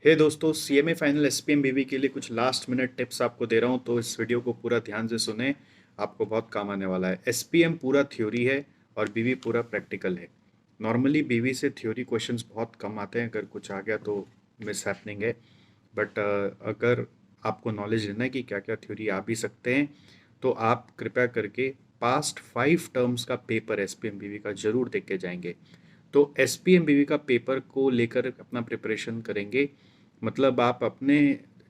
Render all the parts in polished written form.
हे दोस्तों, CMA final SPM बीवी के लिए कुछ लास्ट मिनट टिप्स आपको दे रहा हूँ, तो इस वीडियो को पूरा ध्यान से सुने। आपको बहुत काम आने वाला है। एसपीएम पूरा थ्योरी है और बीवी पूरा प्रैक्टिकल है। नॉर्मली बीवी से थ्योरी क्वेश्चंस बहुत कम आते हैं, अगर कुछ आ गया तो मिस हैपनिंग है। बट अगर आपको नॉलेज लेना है कि क्या क्या थ्योरी आ भी सकते हैं, तो आप कृपया करके पास्ट 5 टर्म्स का पेपर एसपीएम बीवी का जरूर देख के जाएंगे। तो एसपीएम बीवी का पेपर को लेकर अपना प्रिपरेशन करेंगे। मतलब आप अपने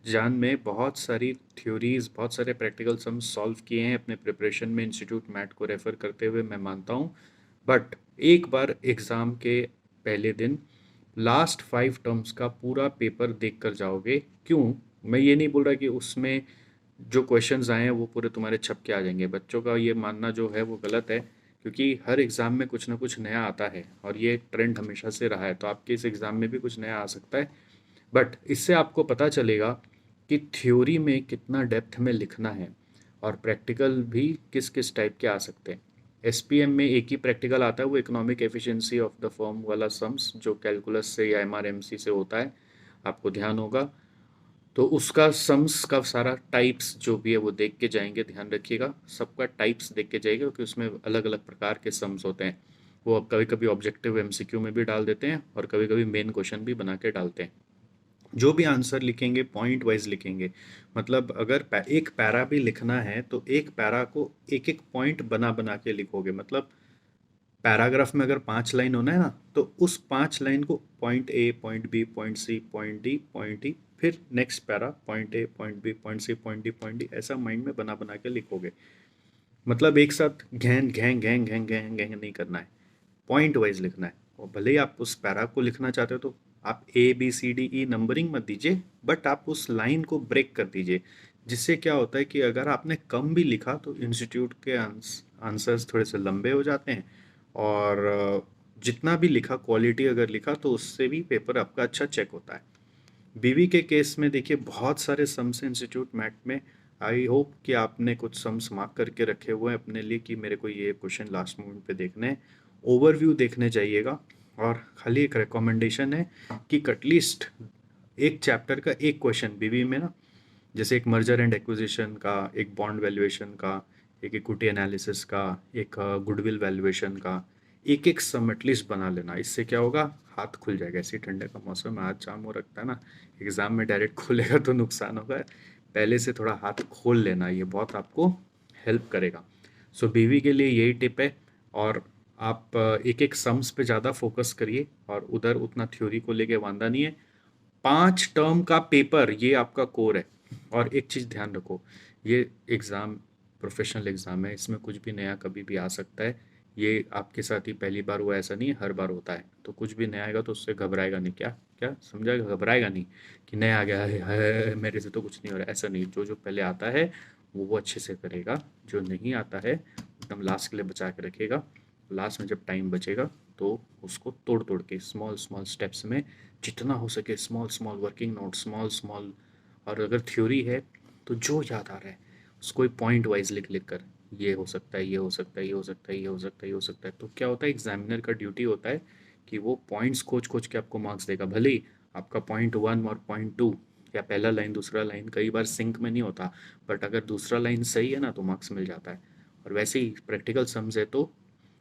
जान में बहुत सारी थ्योरीज, बहुत सारे प्रैक्टिकल सम्स सॉल्व किए हैं अपने प्रिपरेशन में, इंस्टीट्यूट मैट को रेफर करते हुए, मैं मानता हूँ। बट एक बार एग्ज़ाम के पहले दिन लास्ट 5 टर्म्स का पूरा पेपर देख कर जाओगे। क्यों? मैं ये नहीं बोल रहा कि उसमें जो क्वेश्चंस आए हैं वो पूरे तुम्हारे छप के आ जाएंगे। बच्चों का ये मानना जो है वो गलत है, क्योंकि हर एग्ज़ाम में कुछ ना कुछ नया आता है और ये ट्रेंड हमेशा से रहा है। तो आपके इस एग्ज़ाम में भी कुछ नया आ सकता है। बट इससे आपको पता चलेगा कि थ्योरी में कितना डेप्थ में लिखना है और प्रैक्टिकल भी किस किस टाइप के आ सकते हैं। एसपीएम में एक ही प्रैक्टिकल आता है, वो economic efficiency of the firm वाला सम्स, जो कैलकुलस से या एमआरएमसी से होता है, आपको ध्यान होगा। तो उसका सम्स का सारा टाइप्स जो भी है वो देख के जाएंगे। ध्यान रखिएगा, सबका टाइप्स देख के जाइएगा, क्योंकि उसमें अलग अलग प्रकार के सम्स होते हैं। वो अब कभी कभी ऑब्जेक्टिव एमसीक्यू में भी डाल देते हैं और कभी कभी मेन क्वेश्चन भी बना के डालते हैं। जो भी आंसर लिखेंगे पॉइंट वाइज लिखेंगे। मतलब अगर एक पैरा भी लिखना है तो एक पैरा को एक एक पॉइंट बना बना के लिखोगे। मतलब पैराग्राफ में अगर 5 लाइन होना है ना, तो उस 5 लाइन को point A, point B, point C, point D, point E, फिर next para, point A, point B, point C, point D, point D, ऐसा माइंड में बना बना के लिखोगे। मतलब एक साथ घैन घैं घैं घैं घैं घैं नहीं करना है, पॉइंट वाइज लिखना है। और भले ही आप उस पैरा को लिखना चाहते हो तो आप A B C D E numbering मत दीजिए, बट आप उस लाइन को ब्रेक कर दीजिए। जिससे क्या होता है कि अगर आपने कम भी लिखा तो इंस्टीट्यूट के आंसर्स थोड़े से लंबे हो जाते हैं। और जितना भी लिखा, क्वालिटी अगर लिखा तो उससे भी पेपर आपका अच्छा चेक होता है। बीवी के केस में देखिए, बहुत सारे सम्स इंस्टीट्यूट मैट में। आई होप कि आपने कुछ सम्स मार्क करके रखे हुए हैं अपने लिए कि मेरे को ये क्वेश्चन लास्ट मोमेंट पे देखने हैं। ओवरव्यू देखने जाइएगा। और खाली एक रिकमेंडेशन है कि एटलीस्ट एक चैप्टर का एक क्वेश्चन बीवी में ना, जैसे एक मर्जर एंड एक्विजिशन का, एक बॉन्ड वैल्यूएशन का, एक इक्विटी एनालिसिस का, एक गुडविल वैल्यूएशन का, एक एक सम एटलीस्ट बना लेना। इससे क्या होगा, हाथ खुल जाएगा। ऐसे ठंडे का मौसम है, हाथ जाम हो रखता है ना, एग्जाम में डायरेक्ट खोलेगा तो नुकसान होगा। पहले से थोड़ा हाथ खोल लेना, ये बहुत आपको हेल्प करेगा। सो बीवी के लिए यही टिप है। और आप एक एक सम्स पे ज़्यादा फोकस करिए और उधर उतना थ्योरी को लेके वांदा नहीं है। 5 टर्म का पेपर ये आपका कोर है। और एक चीज़ ध्यान रखो, ये एग्ज़ाम प्रोफेशनल एग्ज़ाम है, इसमें कुछ भी नया कभी भी आ सकता है। ये आपके साथ ही पहली बार हुआ ऐसा नहीं है, हर बार होता है। तो कुछ भी नया आएगा तो उससे घबराएगा नहीं। क्या क्या समझाएगा, घबराएगा नहीं कि नया आ गया है, मेरे से तो कुछ नहीं हो रहा है। ऐसा नहीं, जो जो पहले आता है वो अच्छे से करेगा। जो नहीं आता है एकदम लास्ट के लिए बचा के रखेगा। लास्ट में जब टाइम बचेगा तो उसको तोड़ तोड़ के स्मॉल स्मॉल स्टेप्स में, जितना हो सके small small working note, small small. और अगर थ्योरी है तो जो याद आ रहा है उसको पॉइंट वाइज लिख लिख कर, ये हो सकता है, ये हो सकता है, ये हो सकता है, ये हो सकता है, ये हो सकता है। तो क्या होता है, एग्जामिनर का ड्यूटी होता है कि वो पॉइंट्स खोज खोज के आपको मार्क्स देगा। भले ही आपका पॉइंट 1 और पॉइंट 2 या पहला लाइन दूसरा लाइन कई बार सिंक में नहीं होता, बट अगर दूसरा लाइन सही है ना तो मार्क्स मिल जाता है। और वैसे ही प्रैक्टिकल सम्स है तो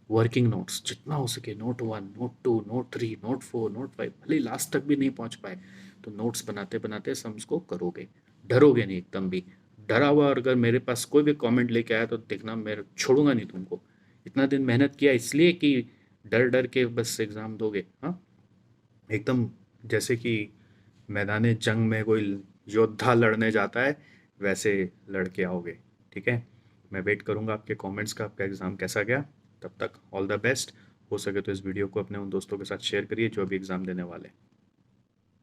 वर्किंग नोट्स जितना हो सके, note 1, note 2, note 3, note 4, note 5, भले लास्ट तक भी नहीं पहुंच पाए तो नोट्स बनाते बनाते सम्स को करोगे। डरोगे नहीं एकदम भी। डरा हुआ और अगर मेरे पास कोई भी कमेंट लेके आया तो देखना, मैं छोड़ूंगा नहीं तुमको। इतना दिन मेहनत किया इसलिए कि डर डर के बस एग्ज़ाम दोगे? हाँ, एकदम जैसे कि मैदान जंग में कोई योद्धा लड़ने जाता है, वैसे लड़के आओगे। ठीक है, मैं वेट करूंगा आपके कमेंट्स का, आपका एग्ज़ाम कैसा गया। तब तक ऑल द बेस्ट। हो सके तो इस वीडियो को अपने उन दोस्तों के साथ शेयर करिए जो अभी एग्ज़ाम देने वाले हैं।